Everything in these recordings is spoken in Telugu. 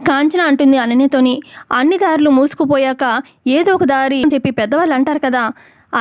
కాంచన అంటుంది అనన్యతోని. అన్ని దారులు మూసుకుపోయాక ఏదో ఒక దారి అని చెప్పి పెద్దవాళ్ళు అంటారు కదా,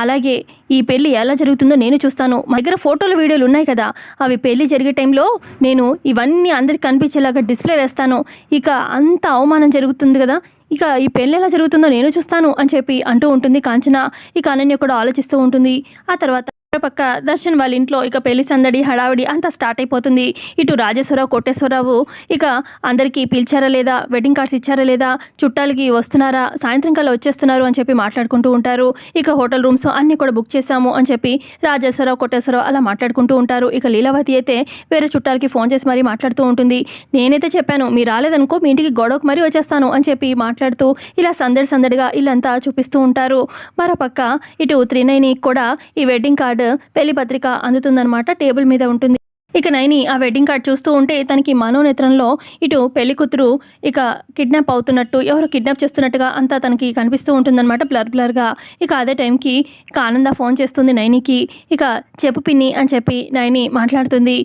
అలాగే ఈ పెళ్ళి ఎలా జరుగుతుందో నేను చూస్తాను. మా దగ్గర ఫోటోలు వీడియోలు ఉన్నాయి కదా, అవి పెళ్ళి జరిగే టైంలో నేను ఇవన్నీ అందరికి కనిపించేలాగా డిస్ప్లే వేస్తాను. ఇక అంత అవమానం జరుగుతుంది కదా, ఇక ఈ పెళ్ళి ఎలా జరుగుతుందో నేను చూస్తాను అని చెప్పి అంటూ ఉంటుంది కాంచన. ఇక అనన్య కూడా ఆలోచిస్తూ ఉంటుంది. ఆ తర్వాత పక్క దర్శన్ వాళ్ళ ఇంట్లో ఇక పెళ్లి సందడి హడావిడి అంతా స్టార్ట్ అయిపోతుంది. ఇటు రాజేశ్వరరావు కోటేశ్వరరావు ఇక అందరికీ పిలిచారా లేదా, వెడ్డింగ్ కార్డ్స్ ఇచ్చారా లేదా, చుట్టాలకి వస్తున్నారా, సాయంత్రం కల్లా వచ్చేస్తున్నారు అని చెప్పి మాట్లాడుకుంటూ ఉంటారు. ఇక హోటల్ రూమ్స్ అన్నీ కూడా బుక్ చేశాము అని చెప్పి రాజేశ్వరరావు కోటేశ్వరరావు అలా మాట్లాడుకుంటూ ఉంటారు. ఇక లీలావతి అయితే వేరే చుట్టాలకి ఫోన్ చేసి మరీ మాట్లాడుతూ ఉంటుంది. నేనైతే చెప్పాను మీరు రాలేదనుకో మీ ఇంటికి గొడవకు మరీ వచ్చేస్తాను అని చెప్పి మాట్లాడుతూ ఇలా సందడిగా ఇల్లంతా చూపిస్తూ ఉంటారు. మరోపక్క ఇటు త్రినయని కూడా ఈ వెడ్డింగ్ కార్డు పెళ్లి పత్రిక అందుతుందన్నమాట, టేబుల్ మీద ఉంటుంది. ఇక నైని ఆ వెడ్డింగ్ కార్డ్ చూస్తూ ఉంటే తనకి మనోనేత్రంలో ఇటు పెళ్లి కూతురు ఇక కిడ్నాప్ అవుతున్నట్టు, ఎవరు కిడ్నాప్ చేస్తున్నట్టుగా అంతా తనకి కనిపిస్తూ ఉంటుందన్నమాట బ్లర్గా. ఇక అదే టైంకి ఇక ఆనంద ఫోన్ చేస్తుంది నైనికి. ఇక చెప్పు పిన్ని అని చెప్పి నైని మాట్లాడుతుంది.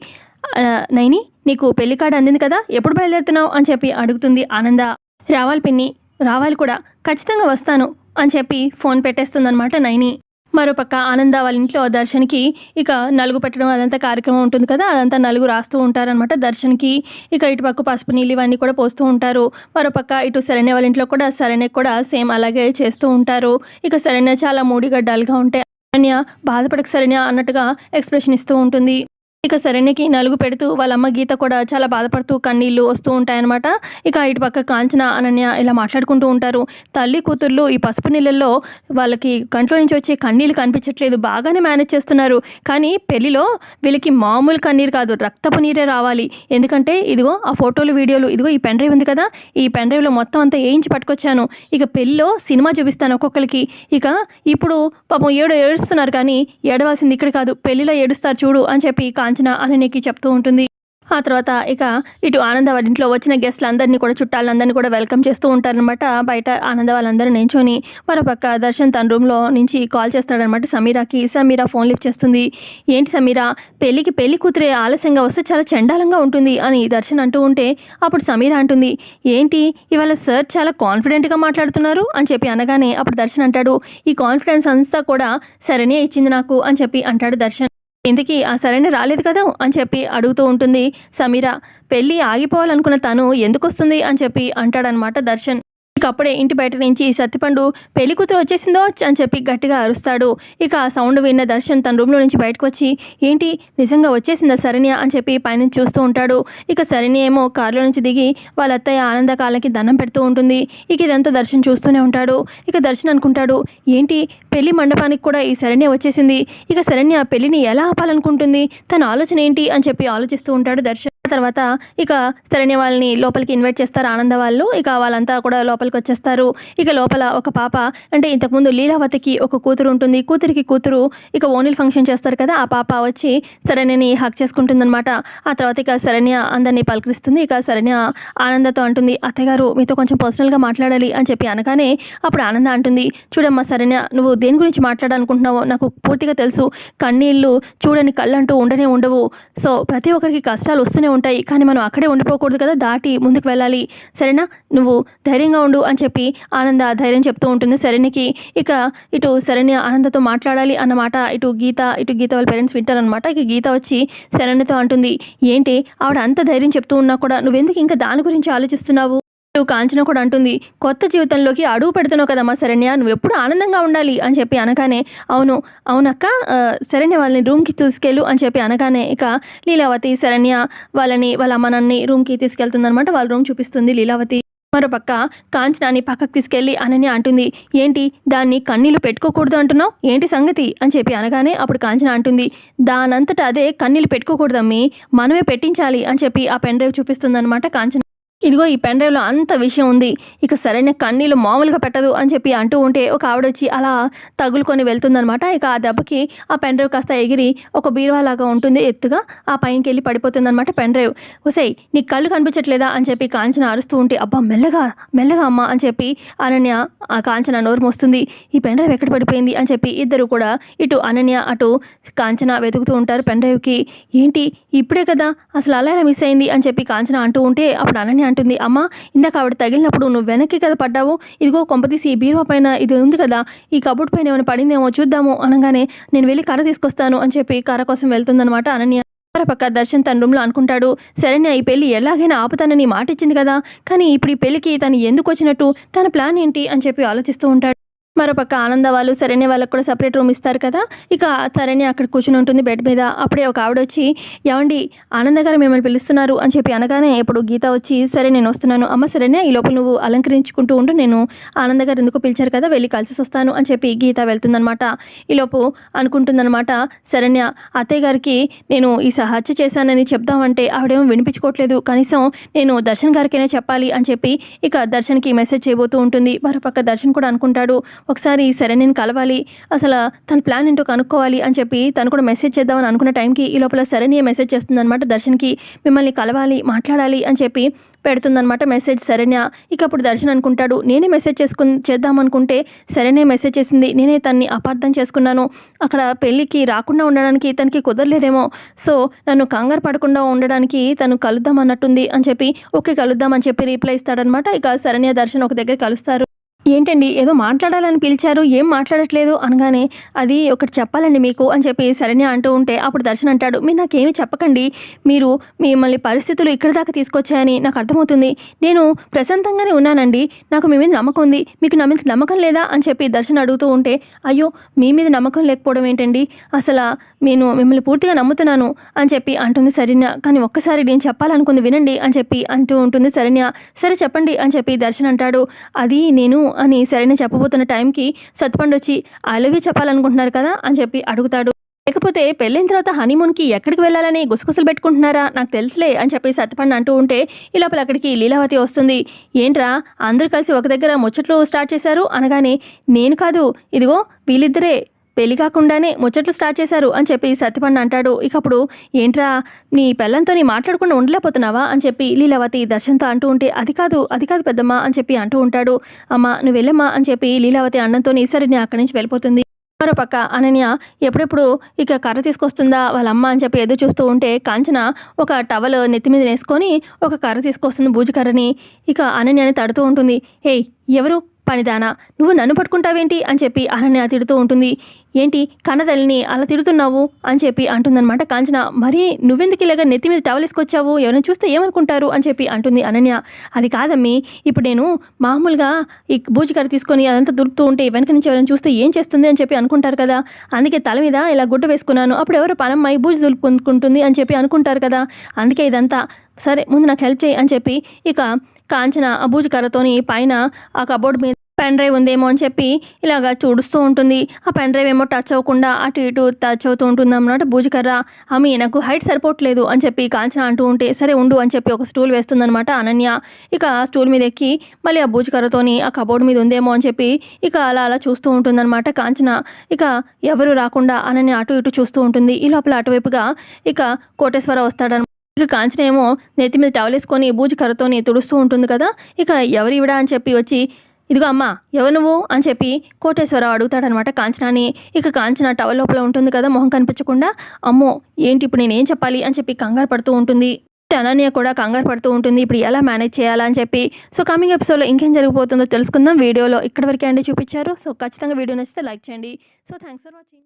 నైని నీకు పెళ్లి కార్డు అందింది కదా, ఎప్పుడు బయలుదేరుతున్నావు అని చెప్పి అడుగుతుంది ఆనంద. రావాలి పిన్ని, రావాలి కూడా, ఖచ్చితంగా వస్తాను అని చెప్పి ఫోన్ పెట్టేస్తుందన్నమాట నైని. మరోపక్క ఆనంద వాళ్ళ ఇంట్లో దర్శన్కి ఇక నలుగు పెట్టడం అదంతా కార్యక్రమం ఉంటుంది కదా, అదంతా నలుగు రాస్తూ ఉంటారనమాట దర్శన్కి. ఇక ఇటు పక్క పసుపు నీళ్ళు ఇవన్నీ కూడా పోస్తూ ఉంటారు. మరోపక్క ఇటు శరణ్య వాళ్ళ ఇంట్లో కూడా శరణ్య కూడా సేమ్ అలాగే చేస్తూ ఉంటారు. ఇక శరణ్య చాలా మూడిగా డల్గా ఉంటే శరణ్య బాధపడక శరణ్య అన్నట్టుగా ఎక్స్ప్రెషన్ ఇస్తూ ఉంటుంది. ఇక శరణ్యకి నలుగు పెడుతూ వాళ్ళ అమ్మ గీత కూడా చాలా బాధపడుతూ కన్నీళ్ళు వస్తూ ఉంటాయన్నమాట. ఇక ఇటు పక్క కాంచన అనన్య ఇలా మాట్లాడుకుంటూ ఉంటారు. తల్లి కూతుర్లు ఈ పసుపు నీళ్ళల్లో వాళ్ళకి కంట్లో నుంచి వచ్చే కన్నీళ్ళు కనిపించట్లేదు, బాగానే మేనేజ్ చేస్తున్నారు, కానీ పెళ్లిలో వీళ్ళకి మామూలు కన్నీరు కాదు, రక్తపు నీరే రావాలి. ఎందుకంటే ఇదిగో ఆ ఫోటోలు వీడియోలు, ఇదిగో ఈ పెన్ డ్రైవ్ ఉంది కదా, ఈ పెన్ డ్రైవ్లో మొత్తం అంతా వేయించి పట్టుకొచ్చాను. ఇక పెళ్ళిలో సినిమా చూపిస్తాను ఒక్కొక్కరికి. ఇక ఇప్పుడు పాపం ఏడుస్తున్నారు, కానీ ఏడవలసింది ఇక్కడ కాదు, పెళ్లిలో ఏడుస్తారు చూడు అని చెప్పి కాంచన అనన్యకి చెప్తూ ఉంటుంది. ఆ తర్వాత ఇక ఇటు ఆనంద వాళ్ళ ఇంట్లో వచ్చిన గెస్ట్లందరినీ కూడా చుట్టాలందరినీ కూడా వెల్కమ్ చేస్తూ ఉంటారనమాట. బయట ఆనంద వాళ్ళందరూ నించొని. మరోపక్క దర్శన్ తన రూమ్లో నుంచి కాల్ చేస్తాడనమాట సమీరాకి. సమీరా ఫోన్ లిఫ్ట్ చేస్తుంది. ఏంటి సమీరా, పెళ్లి కూతురే ఆలస్యంగా వస్తే చాలా చండాలంగా ఉంటుంది అని దర్శన్ అంటూ ఉంటే అప్పుడు సమీరా అంటుంది, ఏంటి ఇవాళ సార్ చాలా కాన్ఫిడెంట్గా మాట్లాడుతున్నారు అని చెప్పి అనగానే అప్పుడు దర్శన్ అంటాడు, ఈ కాన్ఫిడెన్స్ అంతా కూడా సరేనే ఇచ్చింది నాకు అని చెప్పి అంటాడు దర్శన్. ఇంతకీ ఆ సరైన రాలేదు కదా అని చెప్పి అడుగుతూ ఉంటుంది సమీరా. పెళ్ళి ఆగిపోవాలనుకున్న తను ఎందుకు వస్తుంది అని చెప్పి అంటాడనమాట దర్శన్. ఇక అప్పుడే ఇంటి బయట నుంచి సత్తిపండు పెళ్లి కూతురు వచ్చేసిందో అని చెప్పి గట్టిగా అరుస్తాడు. ఇక ఆ సౌండ్ విన్న దర్శన్ తన రూమ్లో నుంచి బయటకు వచ్చి, ఏంటి నిజంగా వచ్చేసిందా శరణ్య అని చెప్పి పైనుంచి చూస్తూ ఉంటాడు. ఇక శరణ్య ఏమో కారులో నుంచి దిగి వాళ్ళ అత్తయ్య ఆనంద కాళ్ళకి దండం పెడుతూ ఉంటుంది. ఇక ఇదంతా దర్శన్ చూస్తూనే ఉంటాడు. ఇక దర్శన్ అనుకుంటాడు, ఏంటి పెళ్లి మండపానికి కూడా ఈ శరణ్య వచ్చేసింది, ఇక శరణ్య పెళ్లిని ఎలా ఆపాలనుకుంటుంది, తన ఆలోచన ఏంటి అని చెప్పి ఆలోచిస్తూ ఉంటాడు దర్శన్. తర్వాత ఇక శరణ్య వాళ్ళని లోపలికి ఇన్వైట్ చేస్తారు ఆనంద వాళ్ళు. ఇక వాళ్ళంతా కూడా లోపలికి వచ్చేస్తారు. ఇక లోపల ఒక పాప, అంటే ఇంతకుముందు లీలావతికి ఒక కూతురు ఉంటుంది, కూతురికి కూతురు ఇక ఓనిల్ ఫంక్షన్ చేస్తారు కదా, ఆ పాప వచ్చి శరణ్యని హక్ చేసుకుంటుందన్నమాట. ఆ తర్వాత ఇక శరణ్య అందరినీ పలకరిస్తుంది. ఇక శరణ్య ఆనందతో అంటుంది, అత్తగారు మీతో కొంచెం పర్సనల్గా మాట్లాడాలి అని చెప్పి అనగానే అప్పుడు ఆనంద అంటుంది, చూడమ్మా శరణ్య, నువ్వు దేని గురించి మాట్లాడాలనుకుంటున్నావో నాకు పూర్తిగా తెలుసు. కన్నీళ్ళు చూడని కళ్ళంటూ ఉండవు. సో ప్రతి ఒక్కరికి కష్టాలు వస్తూనే ఉంటాయి, కానీ మనం అక్కడే ఉండిపోకూడదు కదా, దాటి ముందుకు వెళ్ళాలి, సరేనా, నువ్వు ధైర్యంగా ఉండు అని చెప్పి ఆనంద ధైర్యం చెప్తూ ఉంటుంది శరణ్యకి. ఇక ఇటు శరణ్య ఆనందతో మాట్లాడాలి అన్నమాట ఇటు గీత వాళ్ళ పేరెంట్స్ వింటారనమాట. ఇక గీత వచ్చి శరణ్యతో అంటుంది, ఏంటి ఆవిడ అంత ధైర్యం చెప్తూ ఉన్నా కూడా నువ్వెందుకు ఇంకా దాని గురించి ఆలోచిస్తున్నావు. కాంచన కూడా అంటుంది, కొత్త జీవితంలోకి అడుగు పెడుతున్నావు కదమ్మా శరణ్య, నువ్వు ఎప్పుడు ఆనందంగా ఉండాలి అని చెప్పి అనగానే అవునక్క, శరణ్య వాళ్ళని రూమ్కి తీసుకెళ్ళు అని చెప్పి అనగానే ఇక లీలావతి శరణ్య వాళ్ళని వాళ్ళ అమ్మ నాన్నని రూమ్కి తీసుకెళ్తుందనమాట. వాళ్ళ రూమ్ చూపిస్తుంది లీలావతి. మరోపక్క కాంచనాని పక్కకు తీసుకెళ్ళి అనన్య అంటుంది, ఏంటి దాన్ని కన్నీళ్ళు పెట్టుకోకూడదు అంటున్నావు, ఏంటి సంగతి అని చెప్పి అనగానే అప్పుడు కాంచన అంటుంది, దానంతటా అదే కన్నీళ్ళు పెట్టుకోకూడదమ్మి, మనమే పెట్టించాలి అని చెప్పి ఆ పెన్ డ్రైవ్ చూపిస్తుందన్నమాట కాంచన. ఇదిగో ఈ పెన్ డ్రైవ్లో అంత విషయం ఉంది, ఇక సరైన కన్నీళ్ళు మామూలుగా పెట్టదు అని చెప్పి అంటూ ఉంటే ఒక ఆవిడ వచ్చి అలా తగులుకొని వెళ్తుందనమాట. ఇక ఆ దెబ్బకి ఆ పెన్ డ్రైవ్ కాస్త ఎగిరి ఒక బీరువా లాగా ఉంటుంది ఎత్తుగా, ఆ పైనకి వెళ్ళి పడిపోతుందనమాట పెన్ డ్రైవ్. ఒసేయ్ నీకు కళ్ళు కనిపించట్లేదా అని చెప్పి కాంచన అరుస్తూ ఉంటే, అబ్బా మెల్లగా అమ్మ అని చెప్పి అనన్య ఆ కాంచన నోరు మోస్తుంది. ఈ పెన్ డ్రైవ్ ఎక్కడ పడిపోయింది అని చెప్పి ఇద్దరు కూడా ఇటు అనన్య అటు కాంచన వెతుకుతూ ఉంటారు పెన్ డ్రైవ్కి. ఏంటి ఇప్పుడే కదా అసలు అలా ఎలా మిస్ అయింది అని చెప్పి కాంచన అంటూ ఉంటే అప్పుడు అనన్య అంటుంది, అమ్మ ఇందాక ఆవిడ తగిలినప్పుడు నువ్వు వెనక్కి కదా పడ్డావు, ఇదిగో కొంపతీసి ఈ బీరువా పైన ఇది ఉంది కదా, ఈ కబోర్డ్ పైన ఏమైనా పడిందేమో చూద్దాము అనగానే నేను వెళ్ళి కర్ర తీసుకొస్తాను అని చెప్పి కర్ర కోసం వెళ్తుందనమాట అనన్య. మరోపక్క దర్శన్ తన రూమ్లో అనుకుంటాడు, శరణ్య ఈ పెళ్లి ఎలాగైనా ఆపుతానని మాట ఇచ్చింది కదా, కానీ ఇప్పుడు ఈ పెళ్లికి తను ఎందుకు వచ్చినట్టు, తన ప్లాన్ ఏంటి అని చెప్పి ఆలోచిస్తూ ఉంటాడు. మరోపక్క ఆనంద వాళ్ళు శరణ్య వాళ్ళకు కూడా సపరేట్ రూమ్ ఇస్తారు కదా, ఇక శరణ్య అక్కడ కూర్చుని ఉంటుంది బెడ్ మీద. అప్పుడే ఒక ఆవిడ వచ్చి, ఏమండి ఆనంద గారు మిమ్మల్ని పిలుస్తున్నారు అని చెప్పి అనగానే ఇప్పుడు గీత వచ్చి, సరే నేను వస్తున్నాను, అమ్మ శరణ్య ఈ లోపల నువ్వు అలంకరించుకుంటూ ఉంటూ, నేను ఆనంద గారు ఎందుకు పిలిచారు కదా వెళ్ళి కలిసి వస్తాను అని చెప్పి గీత వెళ్తుందనమాట. ఈలోపు అనుకుంటుందన్నమాట శరణ్య, అత్తయ్య గారికి నేను ఈ హత్య చేశానని చెప్దామంటే ఆవిడేమో వినిపించుకోవట్లేదు, కనీసం నేను దర్శన్ గారికైనా చెప్పాలి అని చెప్పి ఇక దర్శన్కి మెసేజ్ చేయబోతూ ఉంటుంది. మరోపక్క దర్శన్ కూడా అనుకుంటాడు, ఒకసారి శరణ్యని కలవాలి, అసలు తన ప్లాన్ ఏంటో కనుక్కోవాలి అని చెప్పి తను కూడా మెసేజ్ చేద్దామని అనుకున్న టైంకి ఈ లోపల శరణ్య మెసేజ్ చేస్తుందన్నమాట దర్శన్కి, మిమ్మల్ని కలవాలి మాట్లాడాలి అని చెప్పి పెడుతుందన్నమాట మెసేజ్ శరణ్య. ఇక అప్పుడు దర్శన్ అనుకుంటాడు, నేనే మెసేజ్ చేద్దామనుకుంటే శరణ్య మెసేజ్ చేసింది, నేనే తన్ని అపార్థం చేసుకున్నాను, అక్కడ పెళ్ళికి రాకుండా ఉండడానికి తనకి కుదరలేదేమో, సో నన్ను కంగారు పడకుండా ఉండడానికి తను కలుద్దాం అన్నట్టుంది అని చెప్పి ఓకే కలుద్దాం అని చెప్పి రీప్లై ఇస్తాడనమాట. ఇక శరణ్య దర్శన్ ఒక దగ్గర కలుస్తారు. ఏంటండి ఏదో మాట్లాడాలని పిలిచారు, ఏం మాట్లాడట్లేదు అనగానే, అది ఒకటి చెప్పాలండి మీకు అని చెప్పి శరణ్య అంటూ ఉంటే అప్పుడు దర్శన్ అంటాడు, మీరు నాకేమీ చెప్పకండి, మీరు మిమ్మల్ని పరిస్థితులు ఇక్కడి దాకా తీసుకొచ్చాయని నాకు అర్థమవుతుంది, నేను ప్రశాంతంగానే ఉన్నానండి, నాకు మీ మీద నమ్మకం ఉంది, మీకు నా మీద నమ్మకం లేదా అని చెప్పి దర్శన్ అడుగుతూ ఉంటే, అయ్యో మీ మీద నమ్మకం లేకపోవడం ఏంటండి, అసలు నేను మిమ్మల్ని పూర్తిగా నమ్ముతున్నాను అని చెప్పి అంటుంది శరణ్య. కానీ ఒక్కసారి నేను చెప్పాలనుకుంది వినండి అని చెప్పి అంటూ ఉంటుంది శరణ్య. సరే చెప్పండి అని చెప్పి దర్శన్ అంటాడు, అది నేను అని శరణ్య చెప్పబోతున్న టైంకి సత్పండు వచ్చి, ఐ లవ్ యూ చెప్పాలనుకుంటున్నారు కదా అని చెప్పి అడుగుతాడు. లేకపోతే పెళ్ళైన తర్వాత హనీమూన్కి ఎక్కడికి వెళ్ళాలని గుసగుసలు పెట్టుకుంటున్నారా, నాకు తెలుసులే అని చెప్పి సత్పండు అంటూ ఉంటే ఈ లోపల అక్కడికి లీలావతి వస్తుంది. ఏంట్రా అందరూ కలిసి ఒక దగ్గర ముచ్చట్లు స్టార్ట్ చేశారు అనగానే, నేను కాదు ఇదిగో వీళ్ళిద్దరే పెళ్లి కాకుండానే ముచ్చట్లు స్టార్ట్ చేశారు అని చెప్పి సత్యపండు అంటాడు. ఇక అప్పుడు ఏంట్రా నీ పెళ్ళంతో నీ మాట్లాడకుండా ఉండలేకపోతున్నావా అని చెప్పి లీలావతి దర్శన్తో అంటూ ఉంటే, అది కాదు పెద్దమ్మ అని చెప్పి అంటూ ఉంటాడు. అమ్మ నువ్వు వెళ్ళమ్మా అని చెప్పి లీలావతి అన్నంతో ఈసరిని అక్కడి నుంచి వెళ్ళిపోతుంది. మరోపక్క అనన్య ఎప్పుడెప్పుడు ఇక కర్ర తీసుకొస్తుందా వాళ్ళ అమ్మ అని చెప్పి ఎదురు చూస్తూ ఉంటే కాంచన ఒక టవల్ నెత్తి మీద వేసుకొని ఒక కర్ర తీసుకొస్తుంది బూజుకర్రని. ఇక అనన్యని తడుతూ ఉంటుంది, ఏయ్ ఎవరు పనిదానా నువ్వు నన్ను పట్టుకుంటావేంటి అని చెప్పి అనన్య తిడుతూ ఉంటుంది. ఏంటి కన్నతల్లిని అలా తిడుతున్నావు అని చెప్పి అంటుందన్నమాట కాంచన. మరి నువ్వెందుకు ఇలాగ నెత్తి మీద టవల్ వేసుకొచ్చావు, ఎవరైనా చూస్తే ఏమనుకుంటారు అని చెప్పి అంటుంది అనన్య. అది కాదమ్మి, ఇప్పుడు నేను మామూలుగా ఈ బూజుకర్ర తీసుకొని అదంతా దులుపుతూ ఉంటే వెనక నుంచి ఎవరైనా చూస్తే ఏం చేస్తుంది అని చెప్పి అనుకుంటారు కదా, అందుకే తల మీద ఇలా గుడ్డ వేసుకున్నాను, అప్పుడు ఎవరో పనమ్మాయి బూజు దులుపుకుంటుంది అని చెప్పి అనుకుంటారు కదా, అందుకే ఇదంతా. సరే ముందు నాకు హెల్ప్ చేయి అని చెప్పి ఇక కాంచన ఆ బూజుకర్రతోని పైన ఆ కబోర్డ్ మీద పెన్ డ్రైవ్ ఉందేమో అని చెప్పి ఇలాగా చూడుస్తూ ఉంటుంది. ఆ పెన్ డ్రైవ్ ఏమో టచ్ అవ్వకుండా అటు ఇటు టచ్ అవుతూ ఉంటుంది అన్నమాట బూజుకర్ర. ఆమె నాకు హైట్ సరిపోవట్లేదు అని చెప్పి కాంచన అంటూ ఉంటే, సరే ఉండు అని చెప్పి ఒక స్టూల్ వేస్తుందనమాట అనన్య. ఇక ఆ స్టూల్ మీద ఎక్కి మళ్ళీ ఆ బూజుకర్రతోని ఆ కబోర్డ్ మీద ఉందేమో అని చెప్పి ఇక అలా చూస్తూ ఉంటుందన్నమాట కాంచన. ఇక ఎవరు రాకుండా అనన్య అటు ఇటు చూస్తూ ఉంటుంది. ఈ లోపల అటువైపుగా ఇక కోటేశ్వర వస్తాడనమాట. ఇక కాంచన ఏమో నెత్తి మీద టవల్ వేసుకొని బూజుకర్రతోని తుడుస్తూ ఉంటుంది కదా. ఇక ఎవరు ఇవిడా అని చెప్పి వచ్చి, ఇదిగో అమ్మ ఎవరు నువ్వు అని చెప్పి కోటేశ్వరరావు అడుగుతాడనమాట కాంచనాని. ఇక కాంచన టవల్ లోపల ఉంటుంది కదా మొహం కనిపించకుండా, అమ్మో ఏంటి ఇప్పుడు నేనేం చెప్పాలి అని చెప్పి కంగారు పడుతూ ఉంటుంది. అనన్య కూడా కంగారు పడుతూ ఉంటుంది, ఇప్పుడు ఎలా మేనేజ్ చేయాలా అని చెప్పి. సో కమింగ్ ఎపిసోడ్లో ఇంకేం జరిగిపోతుందో తెలుసుకుందాం. వీడియోలో ఇక్కడ వరకే అండి చూపించారు. సో ఖచ్చితంగా వీడియో నచ్చితే లైక్ చేయండి. So thanks for watching.